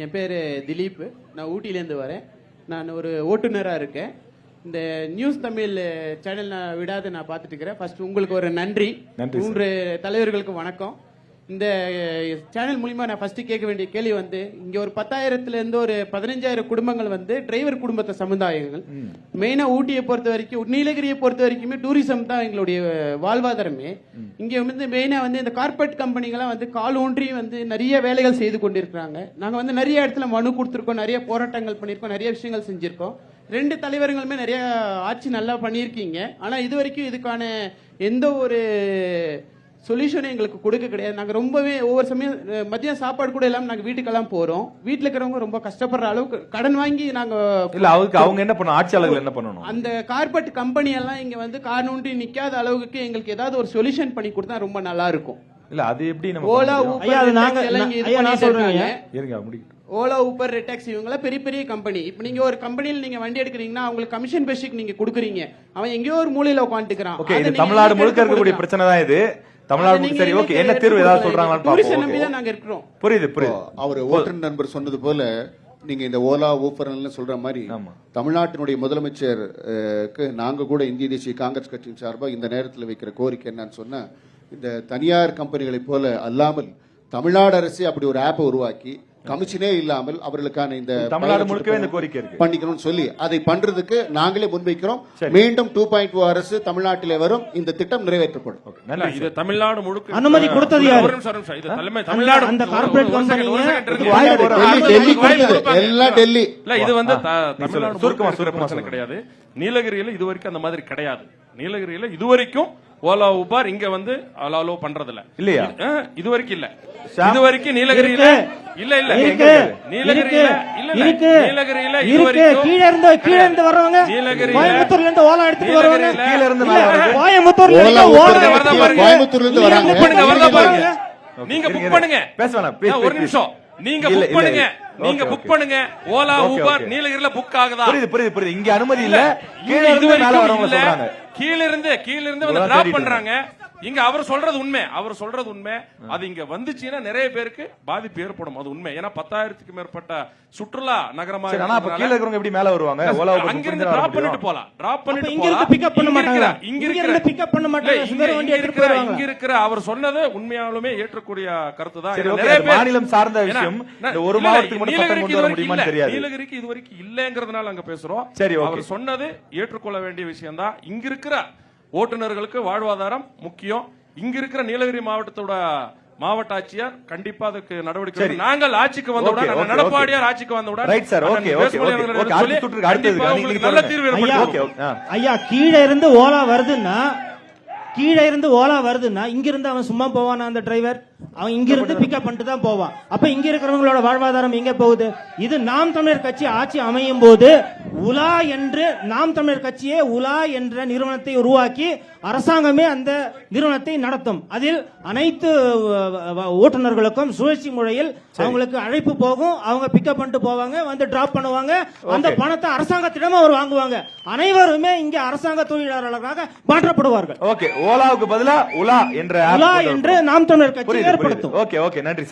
என் பேர் திலீப். நான் ஊட்டியிலேருந்து வரேன். நான் ஒரு ஓட்டுநராக இருக்கேன். இந்த நியூஸ் தமிழ் சேனல் நான் விடாது நான் பார்த்துட்டு இருக்கிறேன். ஃபர்ஸ்ட் உங்களுக்கு ஒரு நன்றி. 3 தலைவர்களுக்கு வணக்கம். இந்த சேனல் மூலிமா நான் ஃபர்ஸ்ட் கேட்க வேண்டிய கேள்வி வந்து, இங்க ஒரு 10,000 ஒரு 15,000 குடும்பங்கள் வந்து டிரைவர் குடும்பத்தை சமுதாயங்கள். மெயினா ஊட்டியை பொறுத்த வரைக்கும், நீலகிரியை பொறுத்த வரைக்குமே டூரிசம் தான் எங்களுடைய வாழ்வாதாரமே. இங்க வந்து மெயினா வந்து இந்த கார்பரேட் கம்பெனிகள்லாம் வந்து கால் ஊன்றி வந்து நிறைய வேலைகள் செய்து கொண்டிருக்கிறாங்க. நாங்க வந்து நிறைய இடத்துல மனு கொடுத்துருக்கோம், நிறைய போராட்டங்கள் பண்ணியிருக்கோம், நிறைய விஷயங்கள் செஞ்சிருக்கோம். 2 தலைவர்களுமே நிறைய ஆட்சி நல்லா பண்ணியிருக்கீங்க. ஆனா இது வரைக்கும் இதுக்கான எந்த ஒரு சொல்யூஷன் எங்களுக்கு கொடுக்க கிடையாது. நாங்க ரொம்பவே ஒவ்வொரு சமயம் மதியம் சாப்பாடு கூட இல்லாம நாங்க வீட்டுக்கெல்லாம் போறோம். வீட்டுல இருக்கிறவங்க ரொம்ப கஷ்டப்படுற அளவுக்கு கடன் வாங்கி நாங்க அவங்க என்ன பண்ணணும், ஆட்சியாளர்கள் என்ன பண்ணணும், அந்த கார்பரேட் கம்பெனி எல்லாம் இங்க வந்து காரணூன்றி நிக்காத அளவுக்கு எங்களுக்கு ஏதாவது ஒரு சொல்யூஷன் பண்ணி கொடுத்தா ரொம்ப நல்லா இருக்கும். இல்ல அது எப்படி நம்ம Ola Uber Ola Uber redox இவங்க பெரிய பெரிய கம்பெனி. இப்ப நீங்க ஒரு கம்பெனியில் நீங்க வண்டி எடுக்கிறீங்கன்னா அவங்களுக்கு கமிஷன் பேசிக் நீங்க கொடுக்குறீங்க. அவன் எங்கேயோ ஒரு மூலையில உட்காந்துக்கிறான். தமிழ்நாடு முழுக்க இருக்கக்கூடிய பிரச்சனை தான் இது. தமிழ்நாடு சரி, ஓகே, என்ன தீர்வு ஏதாவது சொல்றாங்களான்னு பாப்போம். நாங்க இருக்கிறோம். புரியுது. அவர் ஓட்டுநர் நண்பர் சொன்னது போல நீங்க இந்த ஓலா ஊபர் சொல்ற மாதிரி தமிழ்நாட்டினுடைய முதலமைச்சருக்கு நாங்க கூட இந்திய தேசிய காங்கிரஸ் கட்சியின் சார்பாக இந்த நேரத்தில் வைக்கிற கோரிக்கை என்னன்னு சொன்னா, இந்த தனியார் கம்பெனிகளை போல அல்லாமல் தமிழ்நாடு அரசு அப்படி ஒரு ஆப்பை உருவாக்கி கமிஷனே இல்லாமல் அவர்களுக்கான இந்த தமிழ்நாடு முழுக்கவே இந்த கோரிக்கை இருக்கு பண்ணிக்கணும்னு சொல்லி அதை பண்றதுக்கு நாங்களே முன்வைக்கிறோம். மீண்டும் 2.0 அரசு தமிழ்நாட்டிலே வரும், இந்த திட்டம் நிறைவேற்றப்படும். இது தமிழ்நாடு முழுக்க அனுமதி கொடுத்தது யாரு? தமிழ்நாடு அந்த கார்ப்பரேட் கம்பெனி எல்லாம் டெல்லி. இல்ல, இது வந்து தமிழ்நாடு சுருக்கமா கிடையாது. நீலகிரியில இது வரைக்கும் அந்த மாதிரி கிடையாது. நீலகிரியில இதுவரைக்கும் ஓலா ஊபர் இங்க வந்து அலோ பண்றது இல்லையா? இது வரைக்கும் இல்ல. இது வரைக்கும் நீலகிரியில இல்ல நீலகிரியில நீலகிரியில இதுவரைக்கும் கீழ இருந்து வர்றவங்க கோயம்புத்தூர்ல இருந்து ஓலா எடுத்துட்டு வருவாங்க. கீழ இருந்து கோயம்புத்தூர்ல இருந்து ஓலா கோயம்புத்தூர்ல இருந்து வராங்க. வரதா பாருங்க. நீங்க புக் பண்ணுங்க. பேசலாம் ஒரு நிமிஷம். நீங்க புக் பண்ணுங்க. நீங்க புக் பண்ணுங்க. ஓலா ஊபர் நீலகிரியில புக் ஆகுதா? புரியுது. இங்க அனுமதி இல்ல. கீழ இருந்து மேல வரவங்க சொல்றாங்க. கீழ இருந்து வந்து டிராப் பண்றாங்க. இங்க அவர் சொல்றது உண்மை. அது இங்க வந்துச்சுன்னா நிறைய பேருக்கு பாதிப்பு ஏற்படும். அது உண்மை. ஏன்னா 10,000க்கு மேற்பட்ட சுற்றுலா நகரமா கீழ இருக்கிறவங்க எப்படி மேல வருவாங்க? ஓலா ஊபர் அங்க இருந்து டிராப் பண்ணிட்டு போலாம். இங்க இருந்து பிக்கப் பண்ண மாட்டாங்க. இங்க இருக்கிற அவர் சொன்னது உண்மையாலுமே ஏற்றக்கூடிய கருத்து தான். மாநிலம் சார்ந்த விஷயம். ஒரு மாவட்டத்துக்கு மட்டும் சட்டம் கொண்டு வர முடியுமான்னு தெரியாது. நீலகிரிக்கு இது வரைக்கும் இல்லங்கிறதுனால அங்க பேசுறோம். அவர் சொன்னது ஏற்றுக்கொள்ள வேண்டிய விஷயம் தான். இங்க இருக்கிற ஓட்டுநர்களுக்கு வாழ்வாதாரம் முக்கியம். இங்க இருக்கிற நீலகிரி மாவட்டத்தோட மாவட்ட ஆட்சியர் கண்டிப்பா அதுக்கு நடவடிக்கை. நாங்கள் ஆட்சிக்கு வந்தவுடன், நடப்பாடியார் ஆட்சிக்கு வந்தவுடன் நல்ல தீர்வு ஏற்படும். ஐயா, கீழே இருந்து ஓலா வருதுன்னா இங்க இருந்து அவன் சும்மா போவானா? அந்த டிரைவர் அவன் இங்க இருந்து பிக்கப் பண்ணிட்டு தான் போவான். அப்ப இங்க இருக்கிறவங்களோட வாழ்வாதாரம் எங்க போகுது? இது நாம் தமிழர் கட்சி ஆட்சி அமையும் போது உலா என்று நாம் தமிழர் கட்சியே உலா என்ற நிறுவனத்தை உருவாக்கி அரசாங்கமே அந்த நிறுவனத்தை நடத்தும். அதில் அனைத்து ஓட்டுநர்களுக்கும் சுழற்சி முறையில் அவங்களுக்கு அழைப்பு போகும். அவங்க பிக்கப் பண்ணிட்டு போவாங்க, வந்து டிராப் பண்ணுவாங்க. அந்த பணத்தை அரசாங்கத்திடம் அவர் வாங்குவாங்க. அனைவருமே இங்க அரசாங்க தொழிலாளர்களாக மாற்றப்படுவார்கள். ஓகே, ஓலாவுக்கு பதிலா உலா என்று நாம் தமிழர் கட்சி ஏற்படுத்தும். ஓகே, நன்றி.